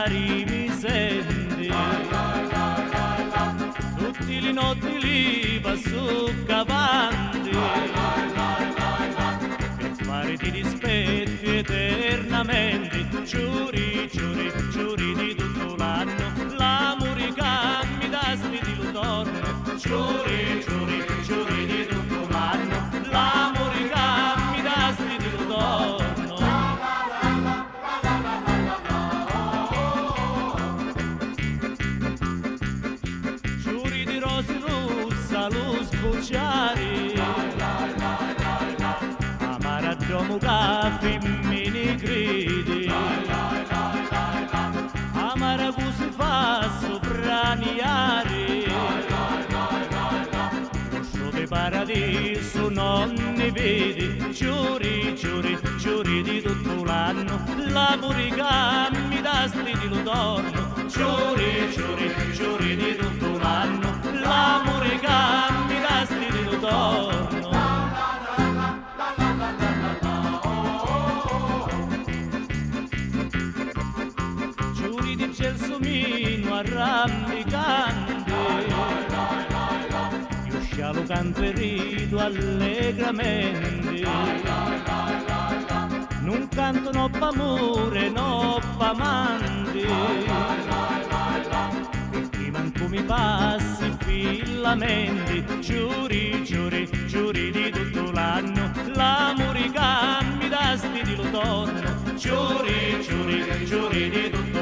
cari mi senti, tutti le notti li passo cavanti, per fare ti rispetti eternamente, giuri, giuri, giuri di tutto l'anno, l'amore che mi dasti di l'utorno, giuri, giuri, giuri di tutto l'anno, l'amore che mi dasti di l'utorno. Giuri di rose rossa, lo sbocciare, amara domo che femmini credi, amara che si fa sopraniare, l'uscio di paradiso non ne vedi, giuri, giuri, giuri di tutto l'anno, l'amore che mi dasti di l'utorno, giuri, giuri, giuri di tutto l'anno, l'amore che mi dasti di l'utorno. Giuri di gelsomino arrampicante, io scialo canto e rido allegramente, non canto no p'amore, no p'amante, perché manco mi passi fillamenti, giuri, giuri, giuri di tutto l'anno, l'amore che mi dasti di l'utorno, giuri, giuri, giuri di tutto